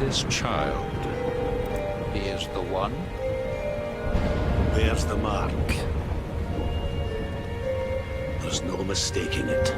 This child, he is the one? Bears the mark. There's no mistaking it.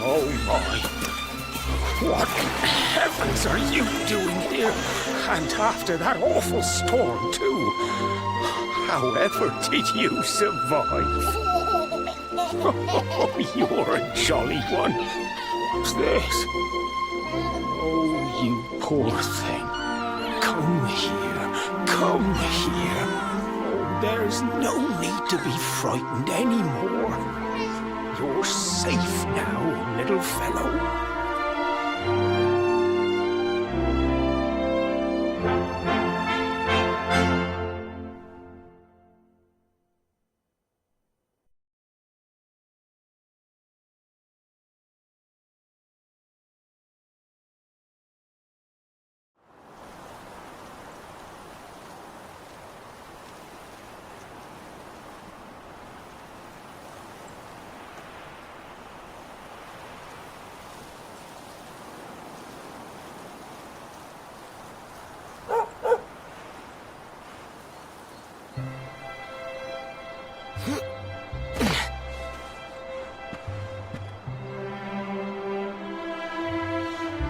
Oh my! What in heavens are you doing here? And after that awful storm, too. However did you survive? Oh, you're a jolly one. What's this? Oh, you poor thing. Come here. Come here. Oh, there's no need to be frightened anymore. You're safe now, little fellow.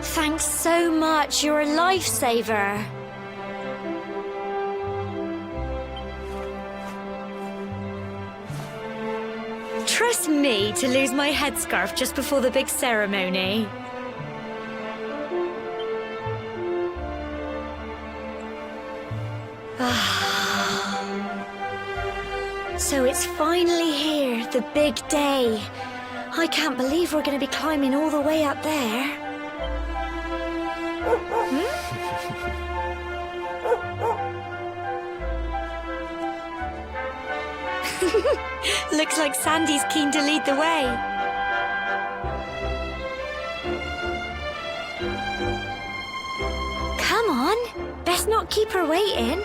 Thanks so much. You're a lifesaver. Trust me to lose my headscarf just before the big ceremony. So it's finally here, the big day. I can't believe we're going to be climbing all the way up there. Looks like Sandy's keen to lead the way. Come on, best not keep her waiting.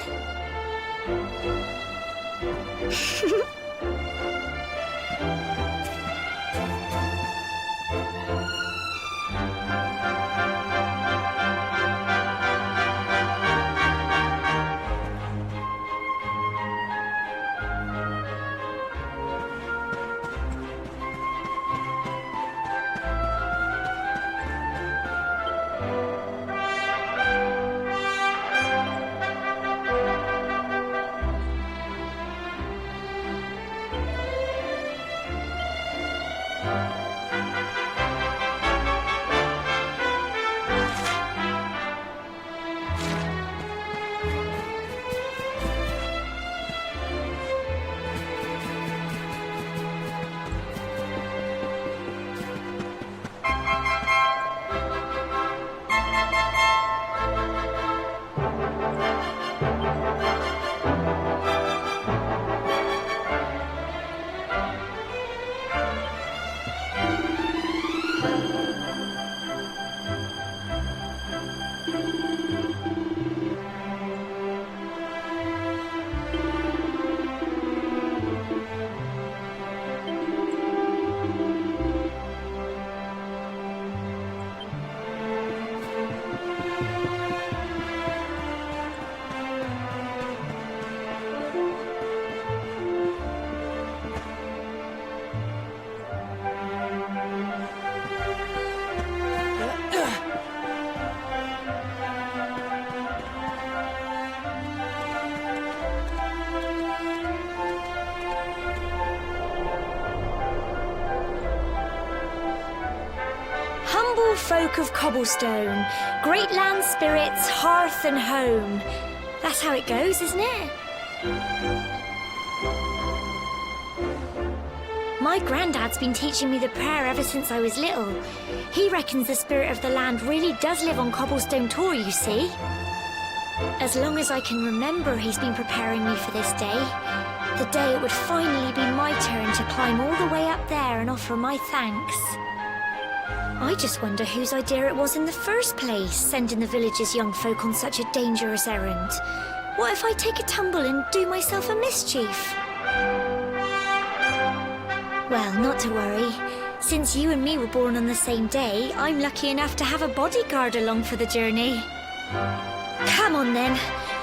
Noble folk of cobblestone, great land spirits, hearth and home. That's how it goes, isn't it? My granddad's been teaching me the prayer ever since I was little. He reckons the spirit of the land really does live on Cobblestone Tor, you see. As long as I can remember, he's been preparing me for this day. The day it would finally be my turn to climb all the way up there and offer my thanks. I just wonder whose idea it was in the first place, sending the village's young folk on such a dangerous errand. What if I take a tumble and do myself a mischief? Well, not to worry. Since you and me were born on the same day, I'm lucky enough to have a bodyguard along for the journey. Come on then.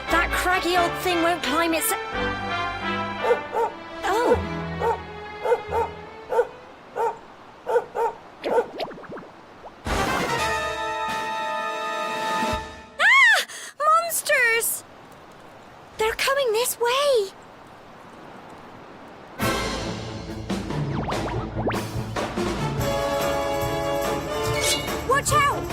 That craggy old thing won't climb its... Oh! Ah! Monsters! They're coming this way! Watch out!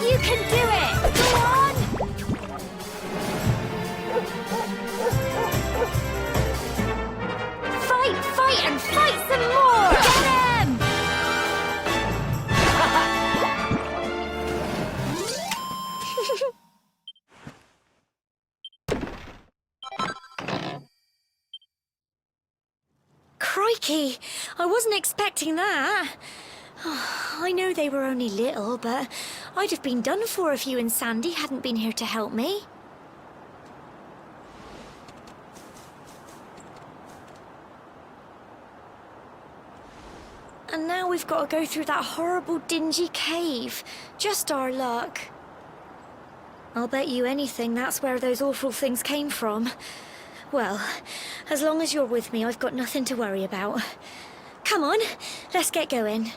You can do it! Go on! Fight, and fight some more! Get him! Crikey! I wasn't expecting that. I know they were only little, but I'd have been done for if you and Sandy hadn't been here to help me. And now we've got to go through that horrible, dingy cave. Just our luck. I'll bet you anything that's where those awful things came from. Well, as long as you're with me, I've got nothing to worry about. Come on, let's get going.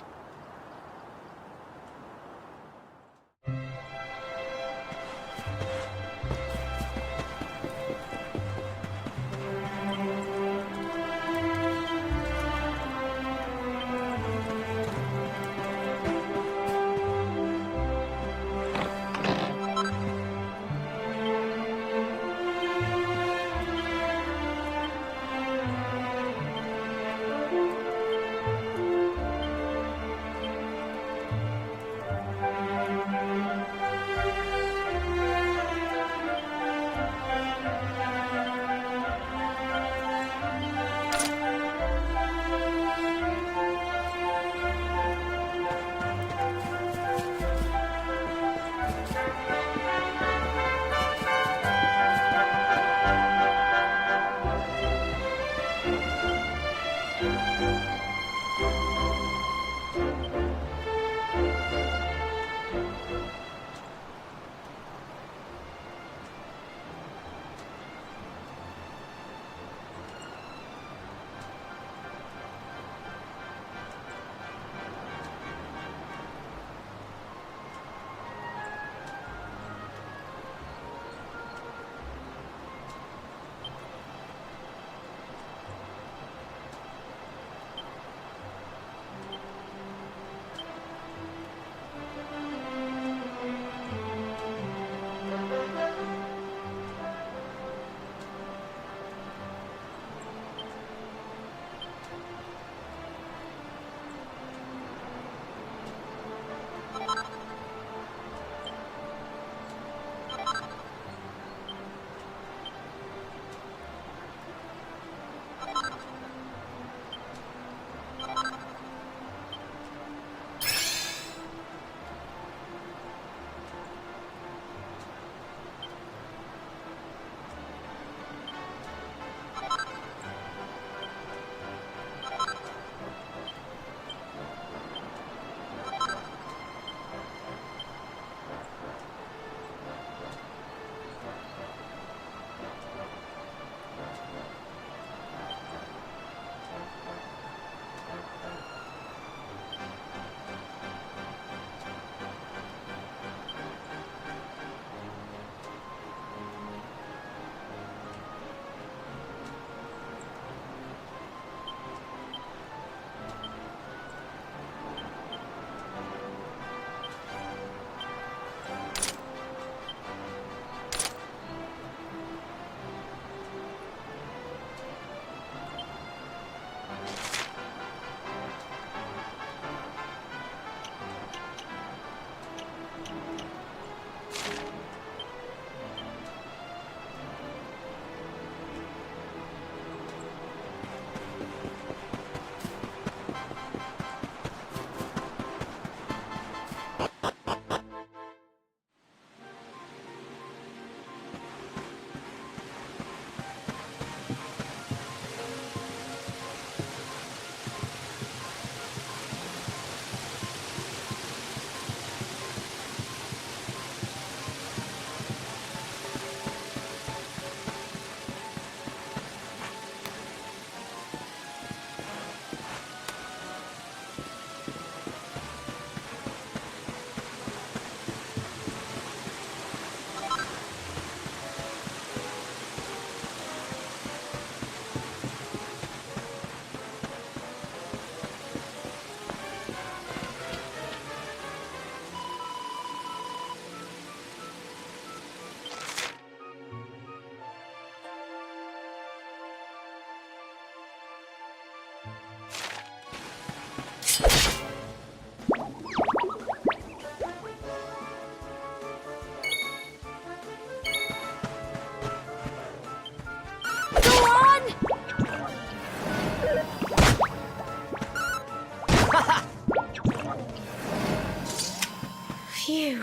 Phew.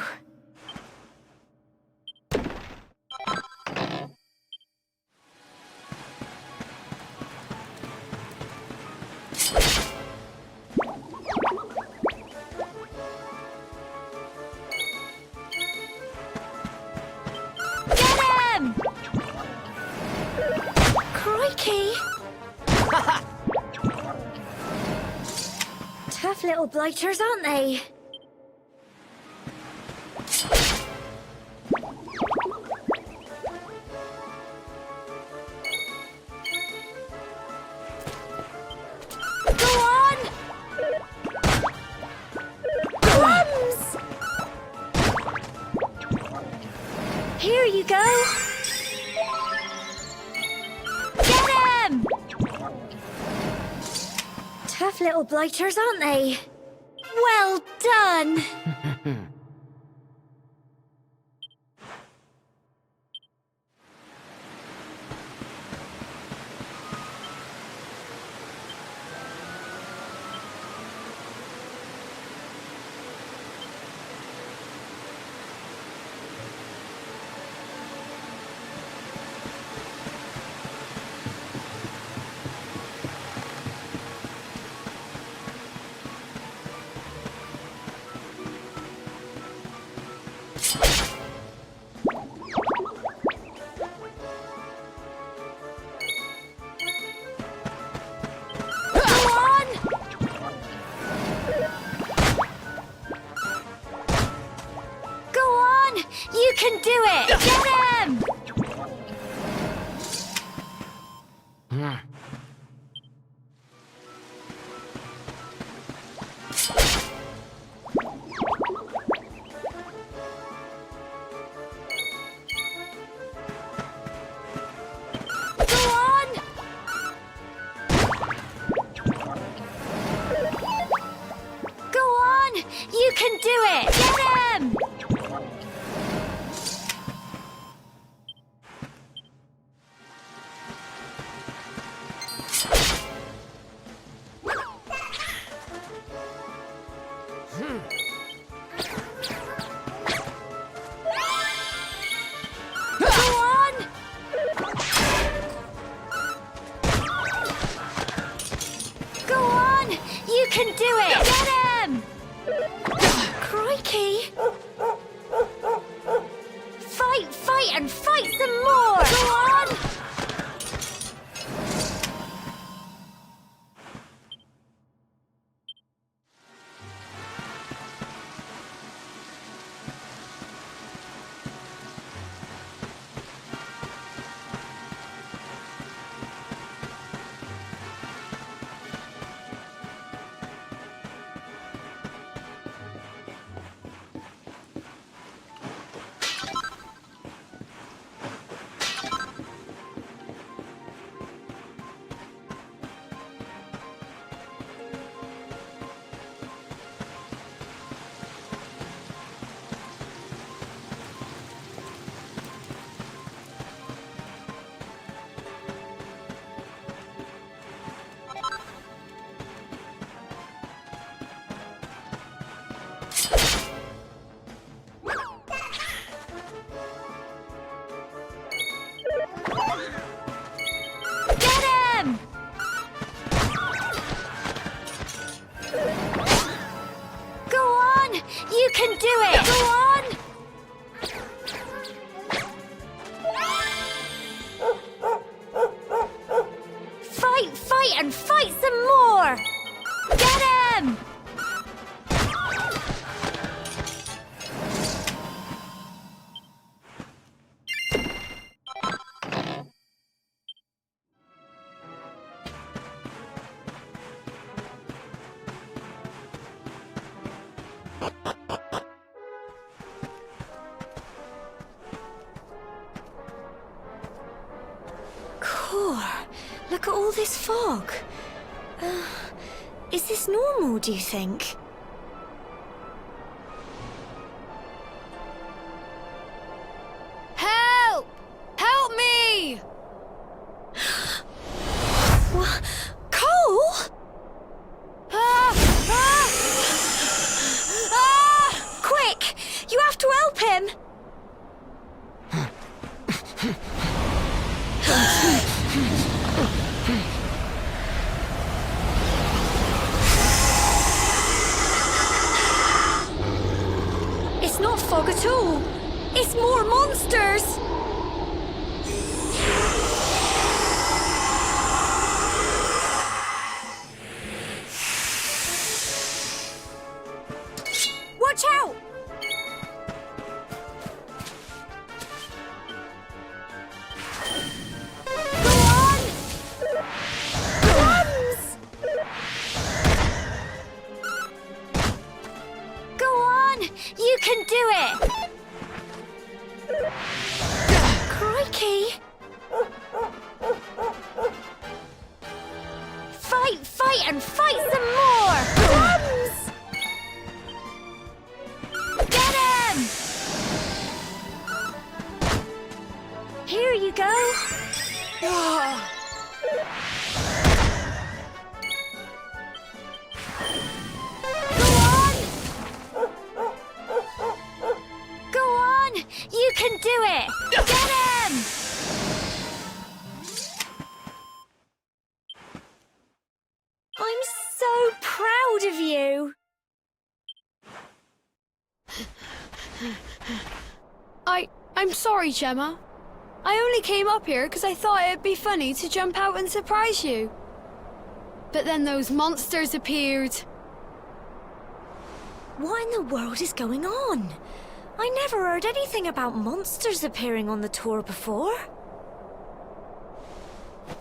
Get him! Crikey! Tough little blighters, aren't they? Go on! Crumbs! Here you go. Get him! Tough little blighters, aren't they? Well done! You can do it! Get him! Go on! Go on! You can do it! Get him! You can do it! Get him! Crikey! Fight, and fight some more! Go on! You can do it! Go on! Fight, and fight some more! Get him! Look at all this fog. Is this normal, do you think? Help! Help me! What? Cole? Quick! him! It's not fog at all. It's more monsters! Watch out! Go on! Drums! Go on! You can do it! Crikey! Fight, and fight some more! Drums! Get him! Here you go. Go on! Go on! You can do it! Get him! I'm so proud of you. I'm sorry, Gemma. I only came up here because I thought it'd be funny to jump out and surprise you. But then those monsters appeared. What in the world is going on? I never heard anything about monsters appearing on the tour before.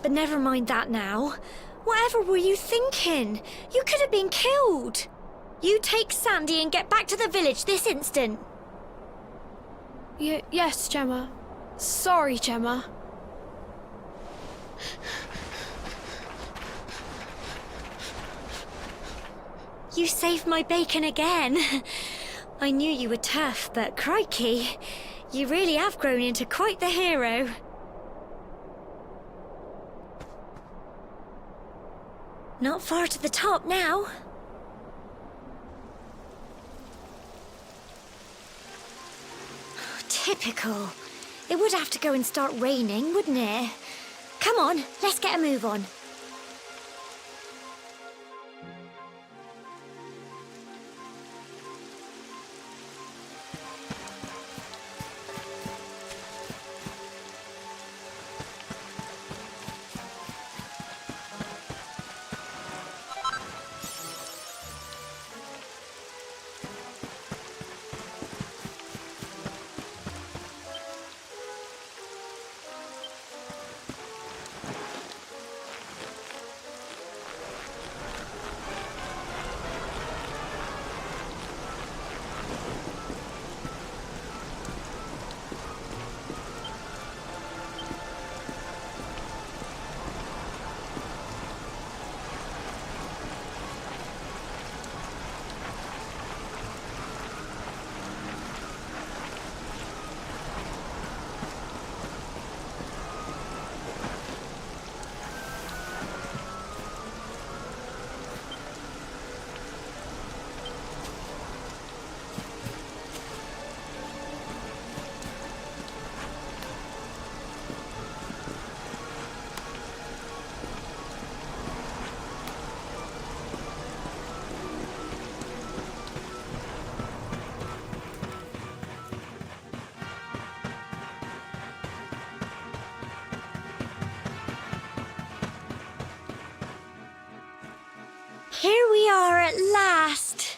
But never mind that now. Whatever were you thinking? You could have been killed. You take Sandy and get back to the village this instant. Yes, Gemma. Sorry, Gemma. You saved my bacon again. I knew you were tough, but crikey, you really have grown into quite the hero. Not far to the top now. Typical. It would have to go and start raining, wouldn't it? Come on, let's get a move on. Here we are at last.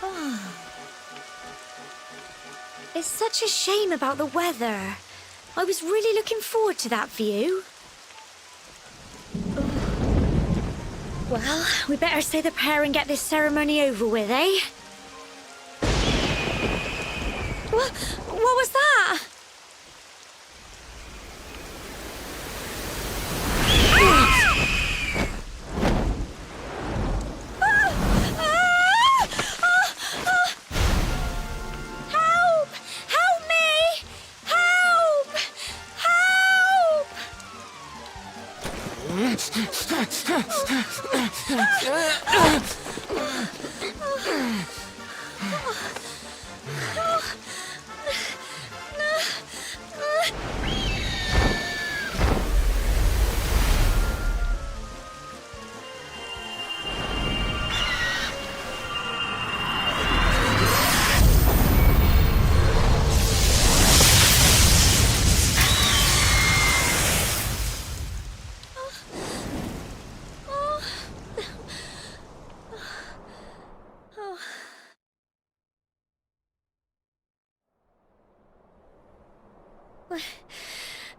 Oh. It's such a shame about the weather. I was really looking forward to that view. Well, we better say the prayer and get this ceremony over with, eh? What was that?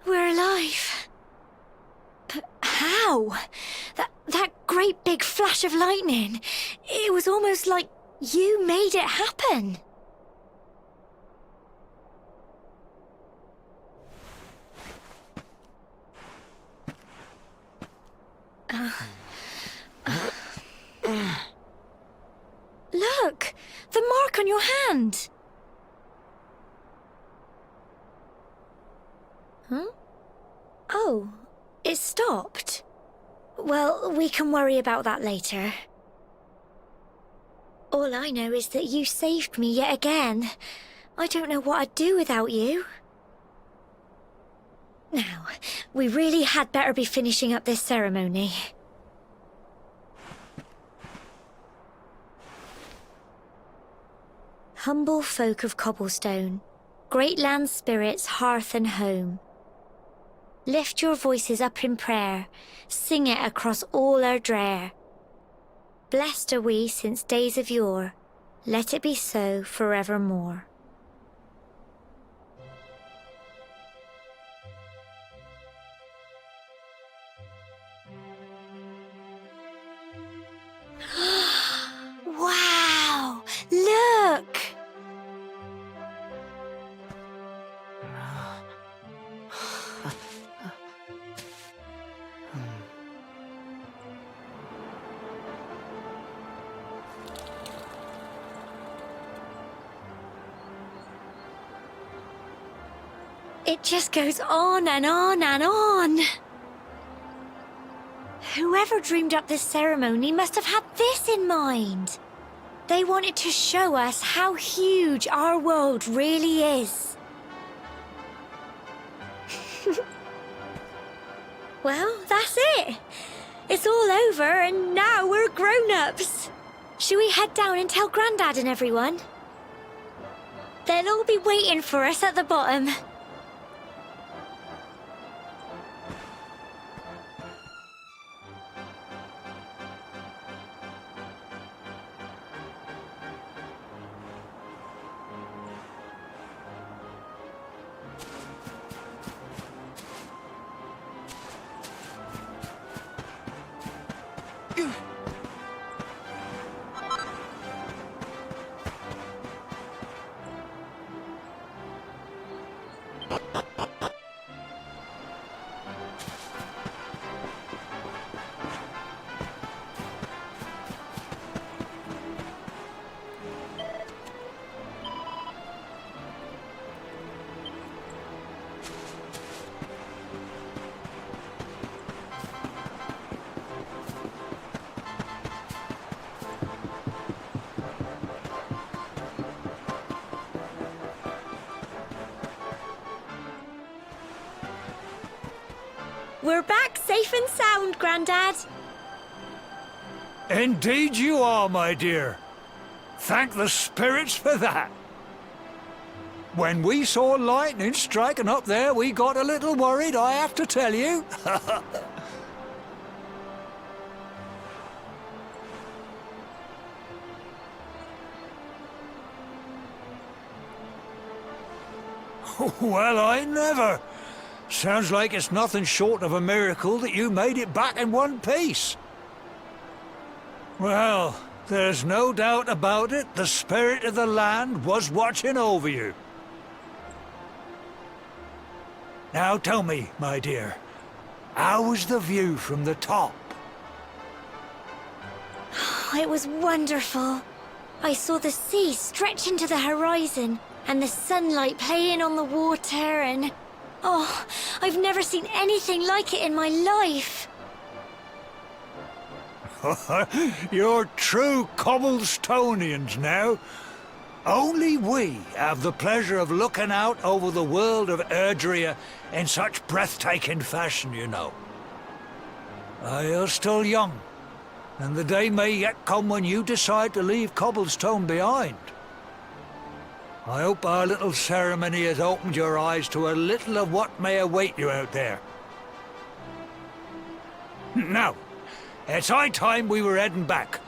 We're alive. But how? That great big flash of lightning. It was almost like you made it happen. Look! The mark on your hand! Huh? Oh, it stopped. Well, we can worry about that later. All I know is that you saved me yet again. I don't know what I'd do without you. Now, we really had better be finishing up this ceremony. Humble folk of cobblestone, great land spirits, hearth and home. Lift your voices up in prayer, sing it across all our drear. Blessed are we since days of yore, let it be so forevermore. Wow! Look! It just goes on and on and on. Whoever dreamed up this ceremony must have had this in mind. They wanted to show us how huge our world really is. Well, that's it. It's all over and now we're grown-ups. Shall we head down and tell Grandad and everyone? They'll all be waiting for us at the bottom. We're back safe and sound, Grandad. Indeed you are, my dear. Thank the spirits for that. When we saw lightning striking up there, we got a little worried, I have to tell you. Well, I never. Sounds like it's nothing short of a miracle that you made it back in one piece. Well, there's no doubt about it, the spirit of the land was watching over you. Now tell me, my dear, how was the view from the top? It was wonderful. I saw the sea stretch into the horizon and the sunlight playing on the water and... Oh, I've never seen anything like it in my life. You're true Cobblestonians now. Only we have the pleasure of looking out over the world of Erdrea in such breathtaking fashion, you know. You're still young, and the day may yet come when you decide to leave Cobblestone behind. I hope our little ceremony has opened your eyes to a little of what may await you out there. Now, it's high time we were heading back.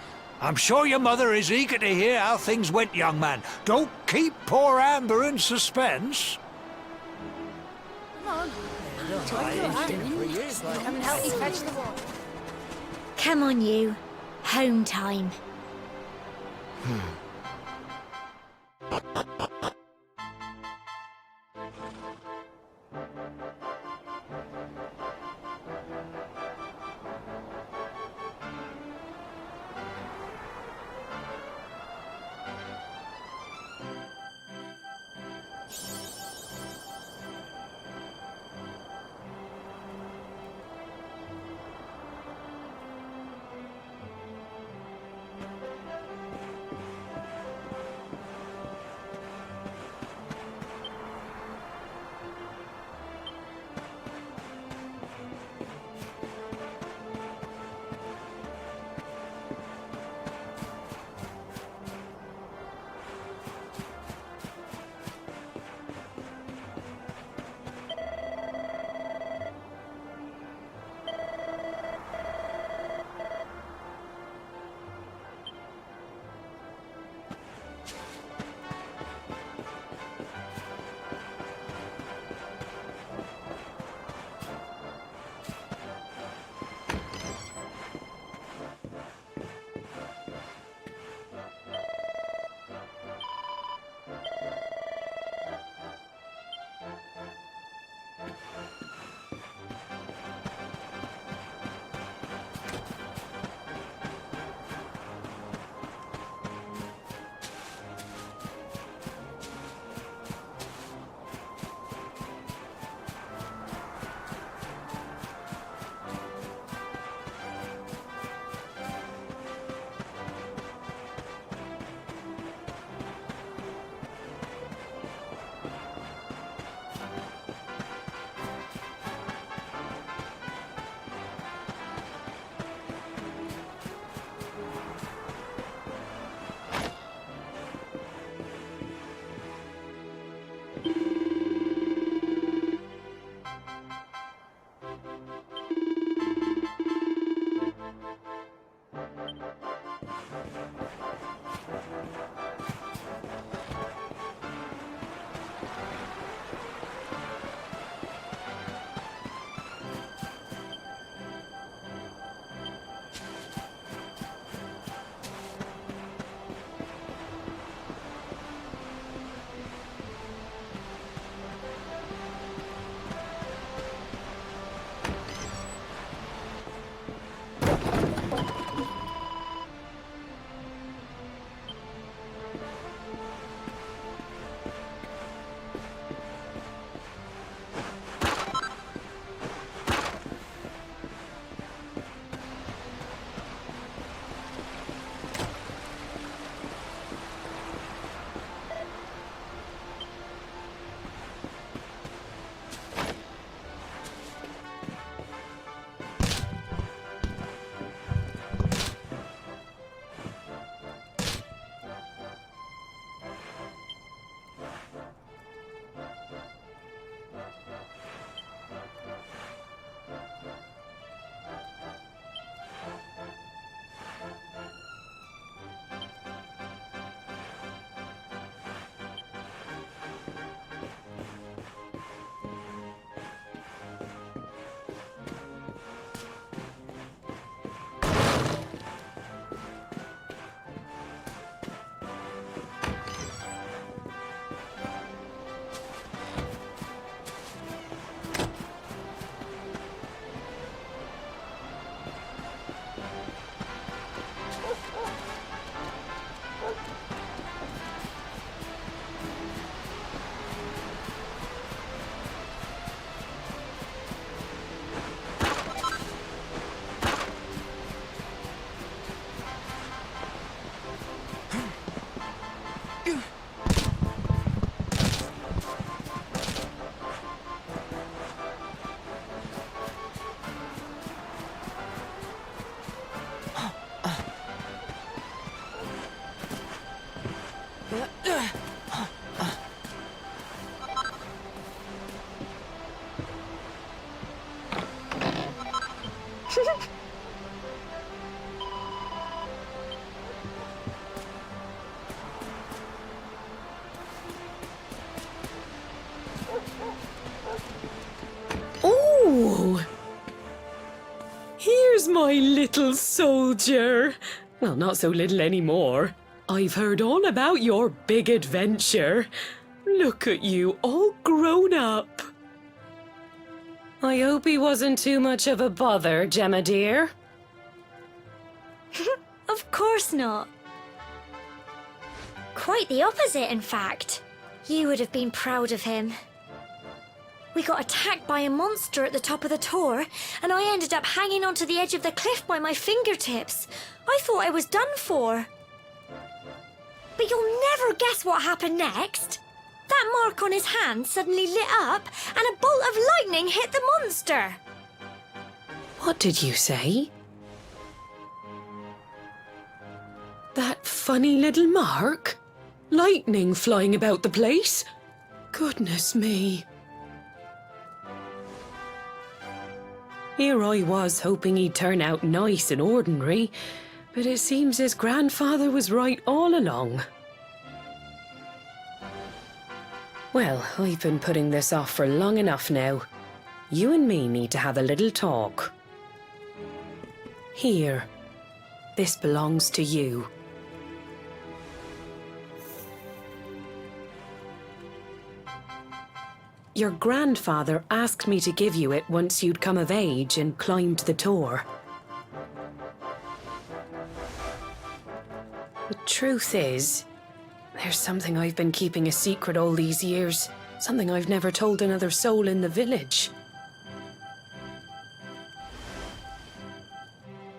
I'm sure your mother is eager to hear how things went, young man. Don't keep poor Amber in suspense. Come on, you. Home time. Oh! Here's my little soldier. Well, not so little anymore. I've heard all about your big adventure. Look at you, all grown up. I hope he wasn't too much of a bother, Gemma dear. Of course not. Quite the opposite, in fact. You would have been proud of him. We got attacked by a monster at the top of the tor, and I ended up hanging onto the edge of the cliff by my fingertips. I thought I was done for. But you'll never guess what happened next. That mark on his hand suddenly lit up, and a bolt of lightning hit the monster. What did you say? That funny little mark? Lightning flying about the place? Goodness me. Here I was hoping he'd turn out nice and ordinary, but it seems his grandfather was right all along. Well, I've been putting this off for long enough now. You and me need to have a little talk. Here. This belongs to you. Your grandfather asked me to give you it once you'd come of age and climbed the tor. The truth is, there's something I've been keeping a secret all these years. Something I've never told another soul in the village.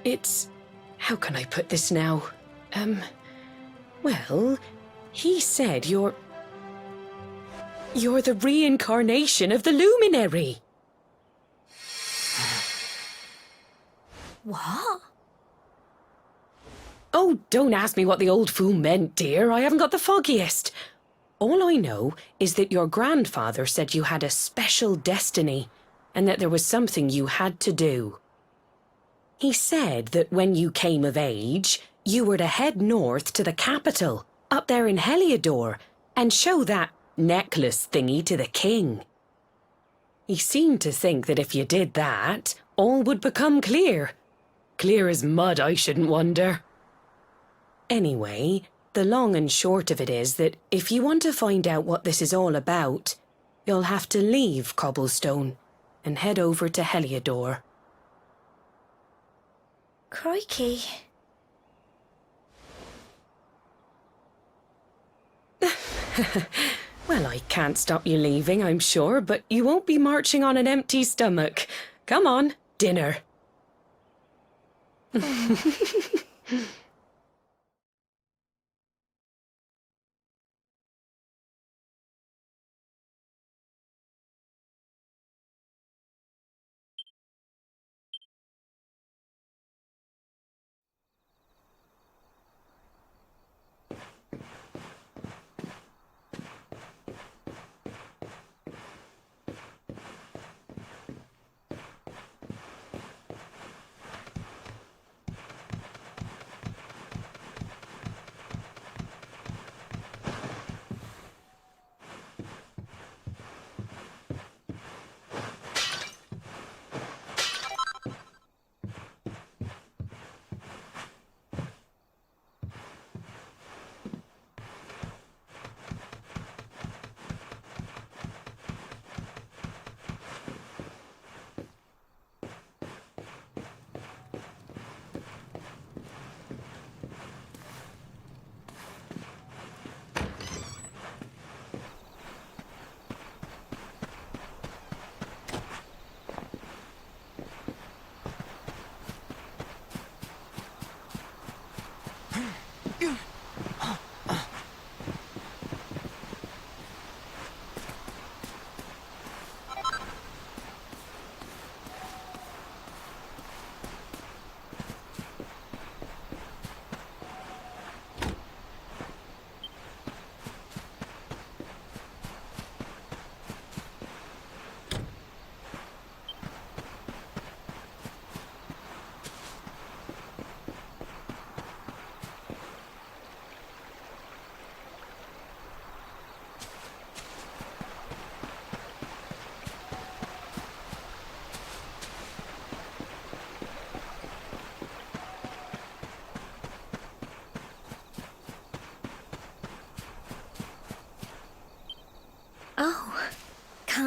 It's... how can I put this now? Well, he said you're the reincarnation of the luminary. What? Oh, don't ask me what the old fool meant, dear. I haven't got the foggiest. All I know is that your grandfather said you had a special destiny and that there was something you had to do. He said that when you came of age, you were to head north to the capital, up there in Heliodor, and show that necklace thingy to the king. He seemed to think that if you did that, all would become clear. Clear as mud, I shouldn't wonder. Anyway, the long and short of it is that if you want to find out what this is all about, you'll have to leave Cobblestone and head over to Heliodor. Crikey. Well, I can't stop you leaving, I'm sure, but you won't be marching on an empty stomach. Come on, dinner.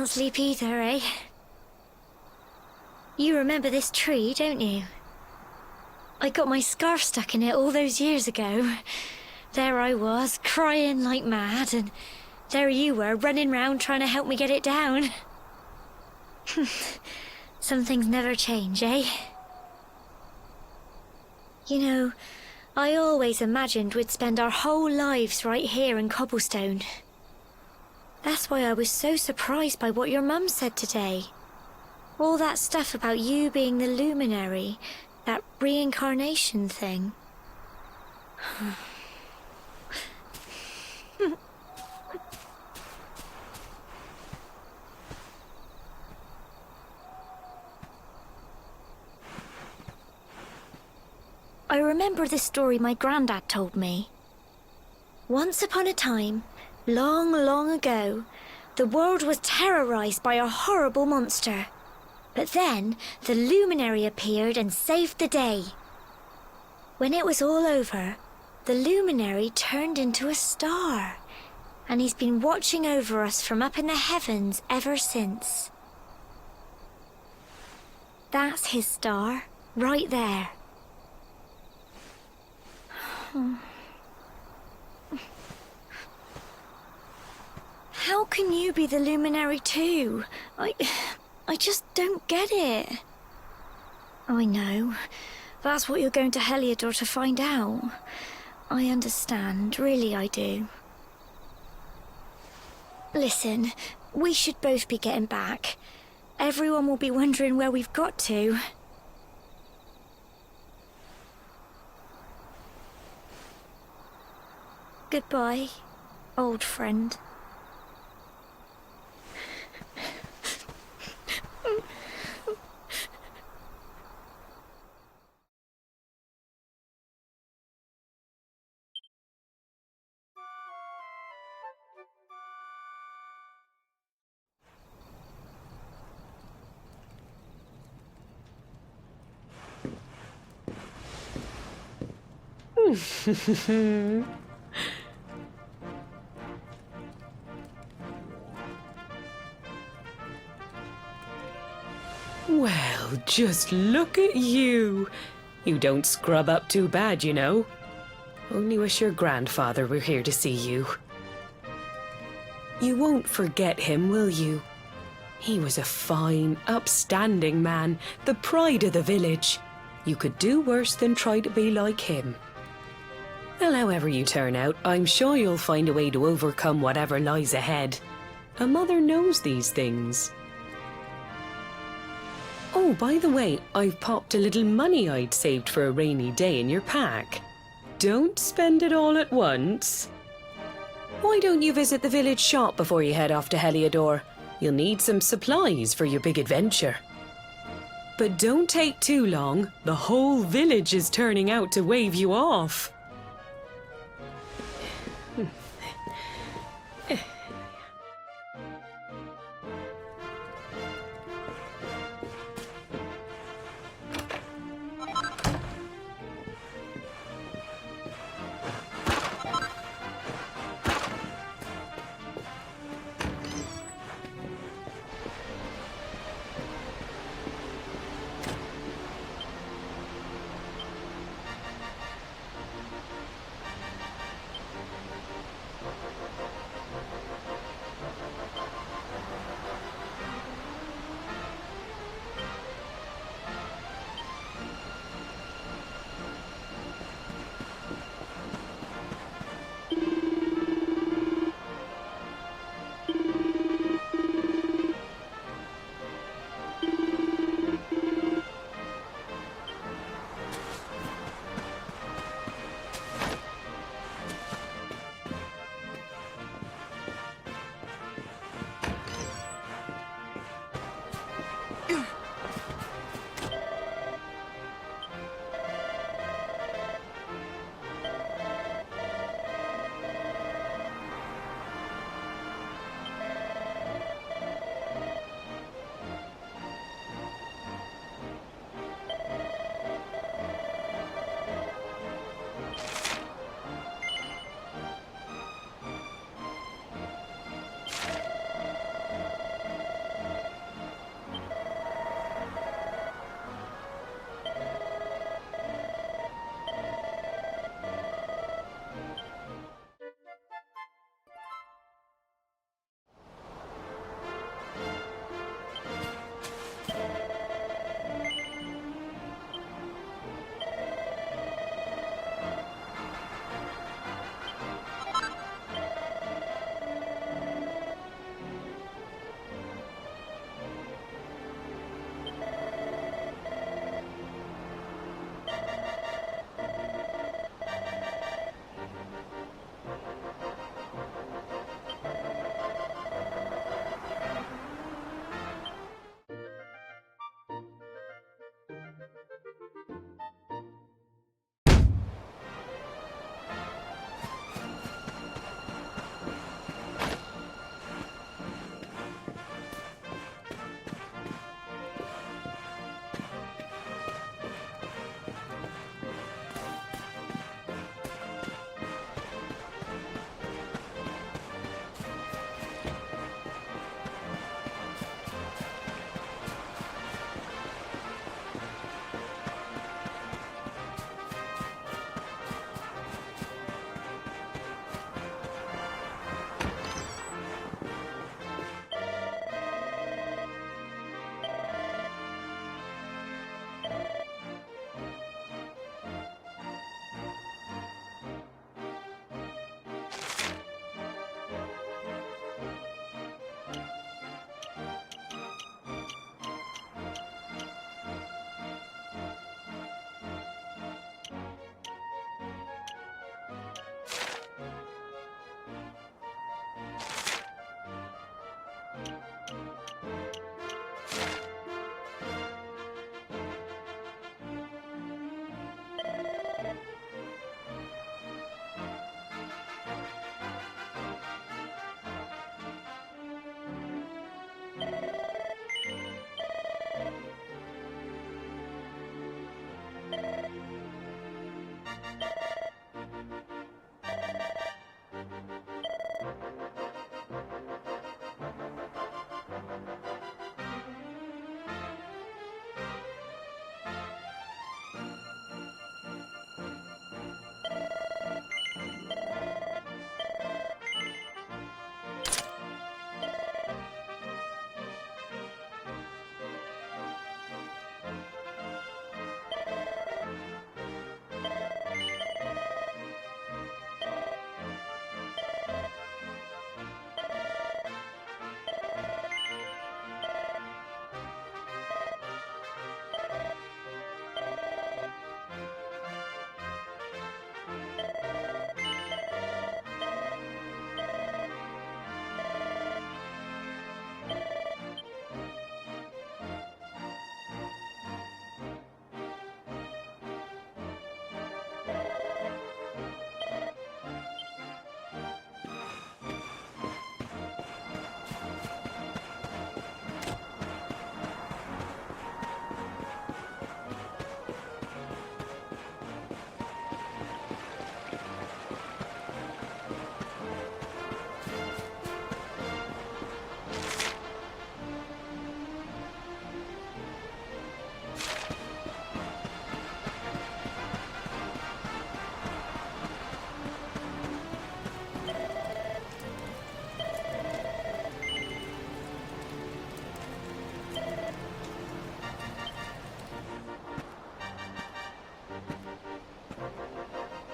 can't sleep either, eh? You remember this tree, don't you? I got my scarf stuck in it all those years ago. There I was, crying like mad, and there you were, running round trying to help me get it down. Some things never change, eh? You know, I always imagined we'd spend our whole lives right here in Cobblestone. That's why I was so surprised by what your mum said today. All that stuff about you being the luminary, that reincarnation thing. I remember the story my granddad told me. Once upon a time, long, long ago, the world was terrorized by a horrible monster. But then, the luminary appeared and saved the day. When it was all over, the luminary turned into a star. And he's been watching over us from up in the heavens ever since. That's his star, right there. How can you be the luminary too? I just don't get it. I know. That's what you're going to Heliodor to find out. I understand, really I do. Listen, we should both be getting back. Everyone will be wondering where we've got to. Goodbye, old friend. Well, just look at you. You don't scrub up too bad, you know. Only wish your grandfather were here to see you. You won't forget him, will you? He was a fine, upstanding man, the pride of the village. You could do worse than try to be like him. Well, however you turn out, I'm sure you'll find a way to overcome whatever lies ahead. A mother knows these things. Oh, by the way, I've popped a little money I'd saved for a rainy day in your pack. Don't spend it all at once. Why don't you visit the village shop before you head off to Heliodor? You'll need some supplies for your big adventure. But don't take too long. The whole village is turning out to wave you off.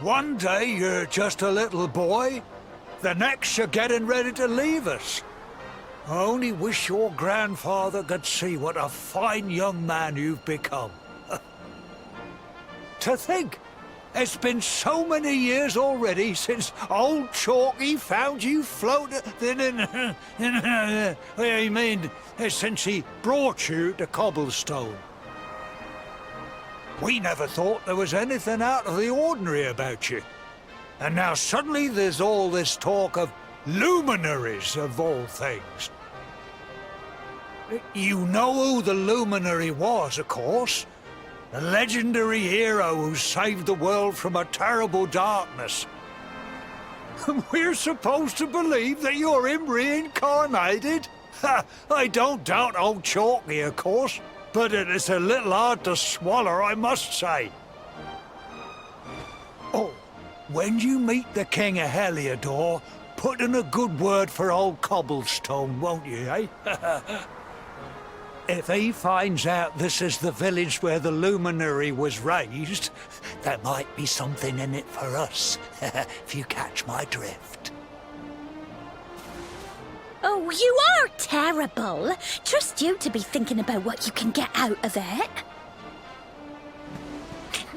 One day you're just a little boy, the next you're getting ready to leave us. I only wish your grandfather could see what a fine young man you've become. To think, it's been so many years already since old Chalky found you floating I mean, since he brought you to Cobblestone. We never thought there was anything out of the ordinary about you. And now suddenly there's all this talk of luminaries, of all things. You know who the luminary was, of course. The legendary hero who saved the world from a terrible darkness. We're supposed to believe that you're him reincarnated? I don't doubt old Chalky, of course, but it is a little hard to swallow, I must say. Oh, when you meet the King of Heliodor, put in a good word for old Cobblestone, won't you, eh? If he finds out this is the village where the luminary was raised, there might be something in it for us, if you catch my drift. Oh, you are terrible. Trust you to be thinking about what you can get out of it.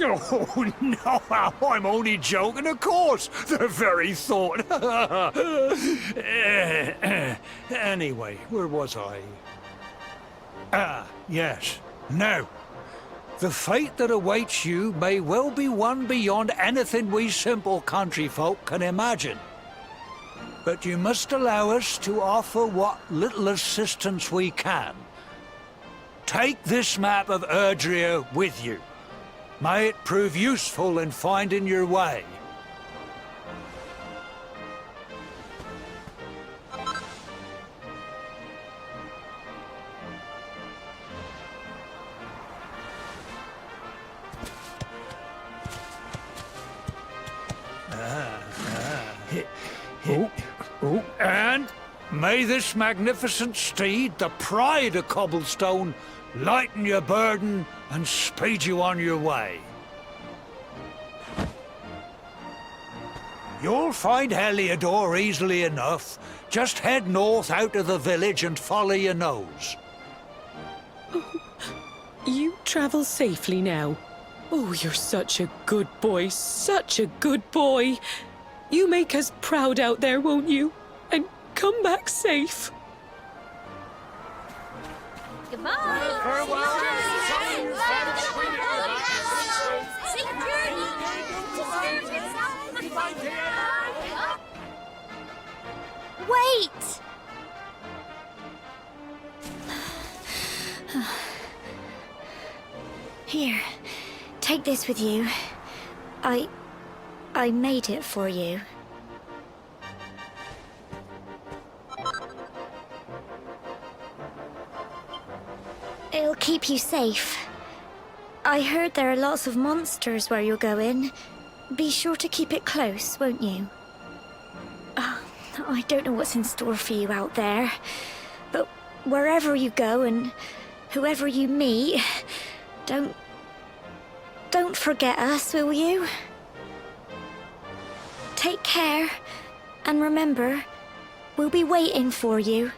Oh, no, I'm only joking, of course. The very thought. Anyway, where was I? Ah, yes. Now, the fate that awaits you may well be one beyond anything we simple country folk can imagine. But you must allow us to offer what little assistance we can. Take this map of Erdrea with you. May it prove useful in finding your way. And may this magnificent steed, the pride of Cobblestone, lighten your burden and speed you on your way. You'll find Heliodor easily enough. Just head north out of the village and follow your nose. You travel safely now. Oh, you're such a good boy, such a good boy. You make us proud out there, won't you? And come back safe. Wait! Here, take this with you. I made it for you. It'll keep you safe. I heard there are lots of monsters where you're going. Be sure to keep it close, won't you? I don't know what's in store for you out there, but wherever you go and whoever you meet, don't forget us, will you? Take care, and remember, we'll be waiting for you.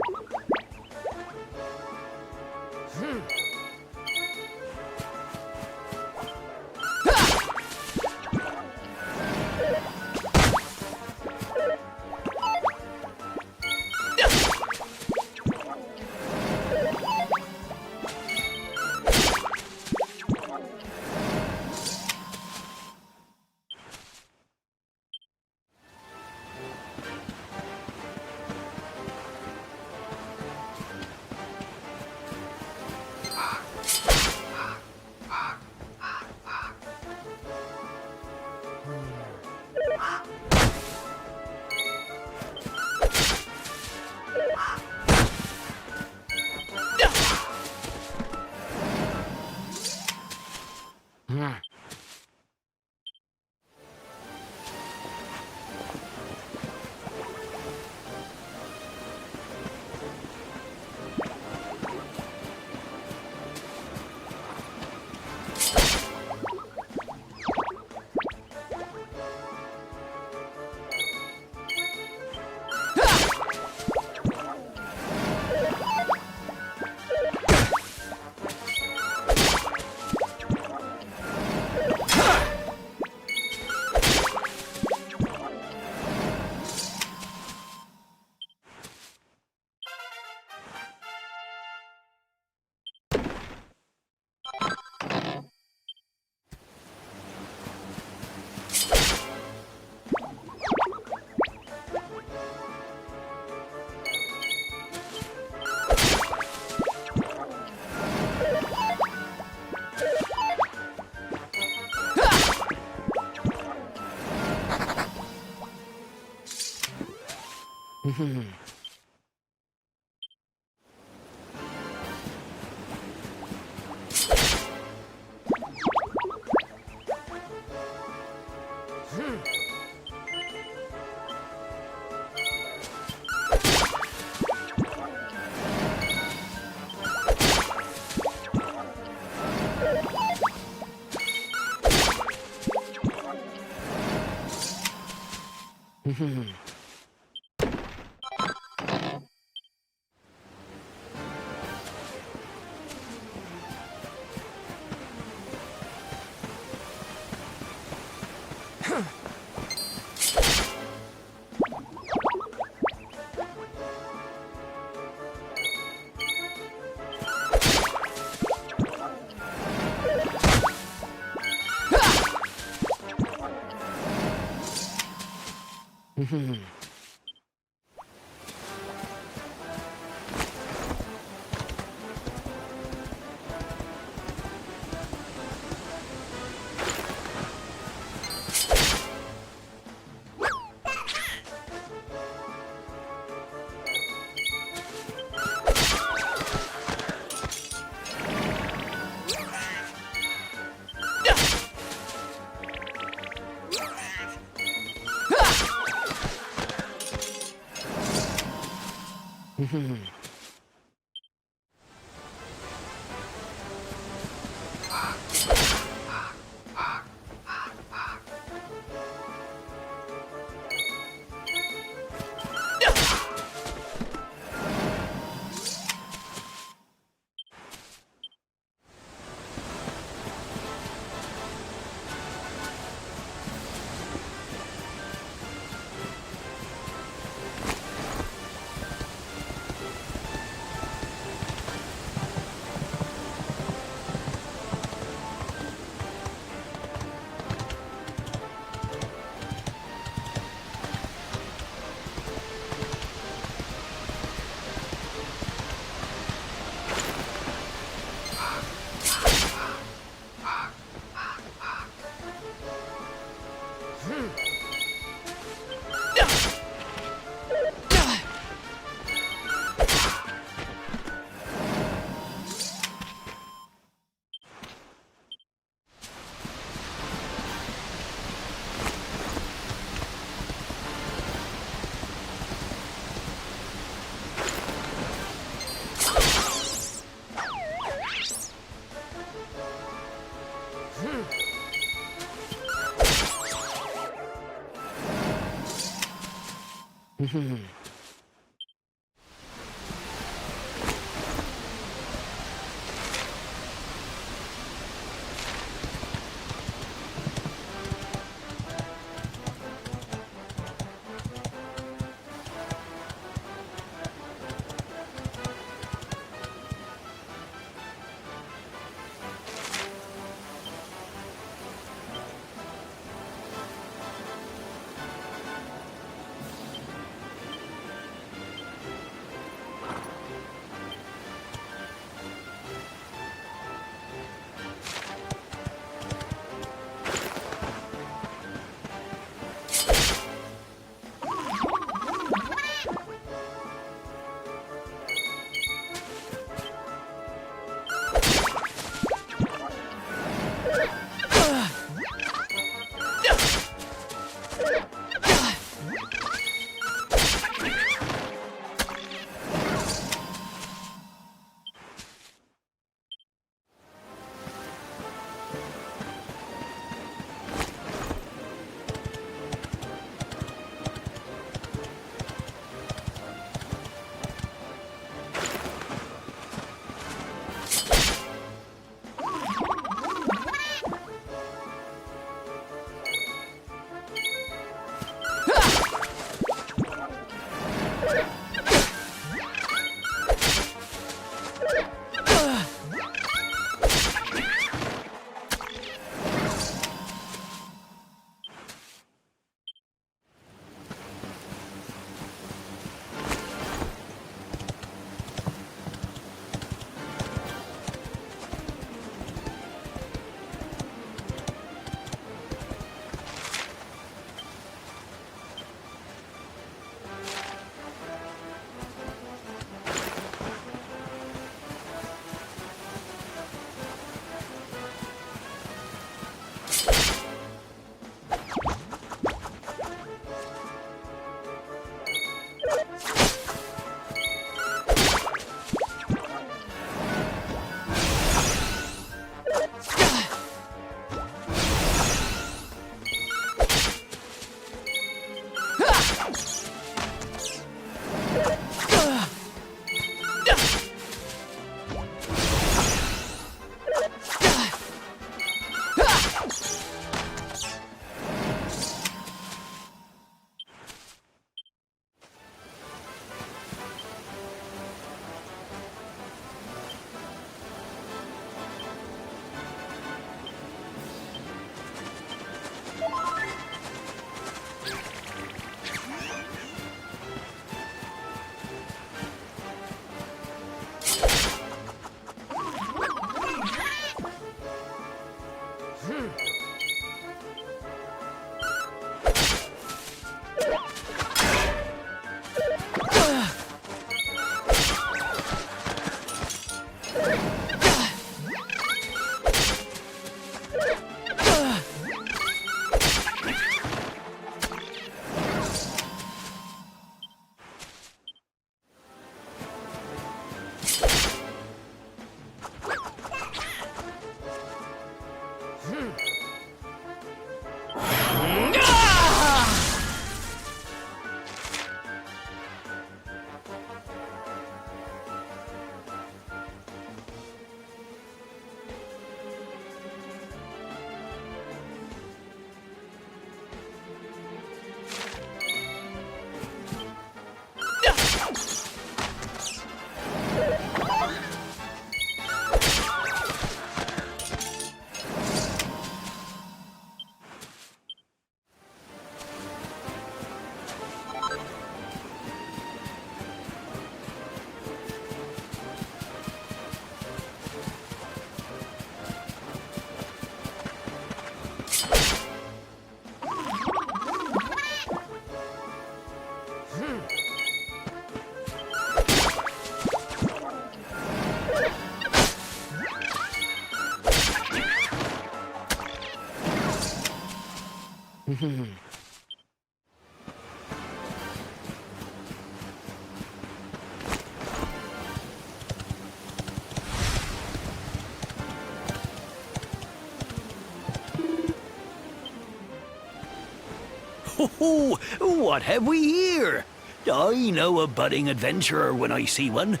Oh, what have we here? I know a budding adventurer when I see one.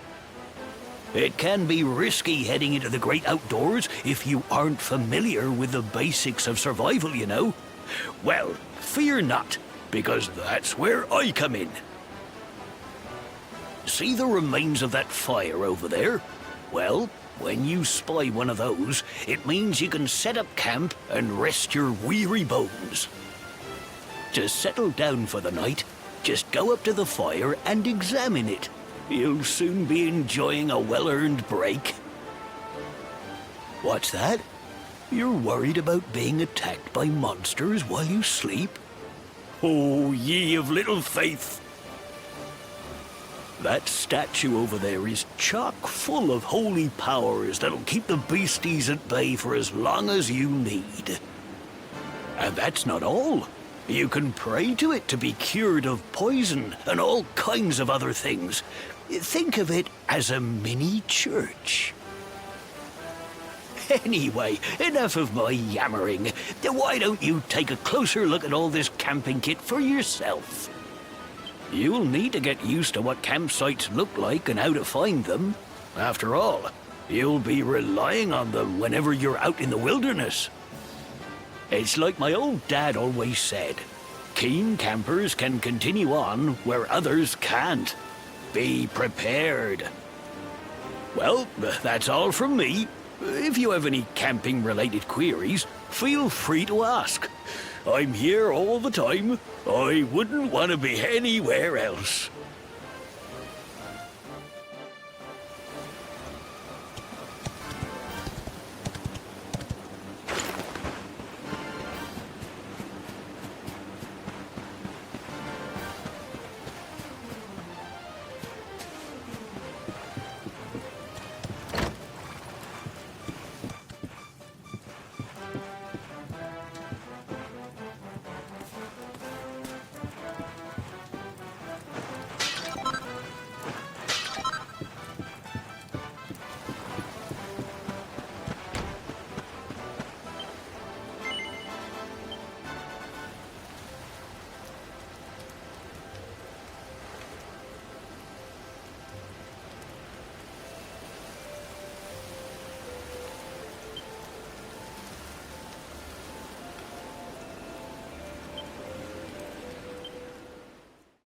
It can be risky heading into the great outdoors if you aren't familiar with the basics of survival, you know. Well, fear not, because that's where I come in. See the remains of that fire over there? Well, when you spy one of those, it means you can set up camp and rest your weary bones. To settle down for the night, just go up to the fire and examine it. You'll soon be enjoying a well-earned break. What's that? You're worried about being attacked by monsters while you sleep? Oh, ye of little faith! That statue over there is chock full of holy powers that'll keep the beasties at bay for as long as you need. And that's not all. You can pray to it to be cured of poison and all kinds of other things. Think of it as a mini church. Anyway, enough of my yammering. Why don't you take a closer look at all this camping kit for yourself? You'll need to get used to what campsites look like and how to find them. After all, you'll be relying on them whenever you're out in the wilderness. It's like my old dad always said, keen campers can continue on where others can't. Be prepared. Well, that's all from me. If you have any camping-related queries, feel free to ask. I'm here all the time. I wouldn't want to be anywhere else.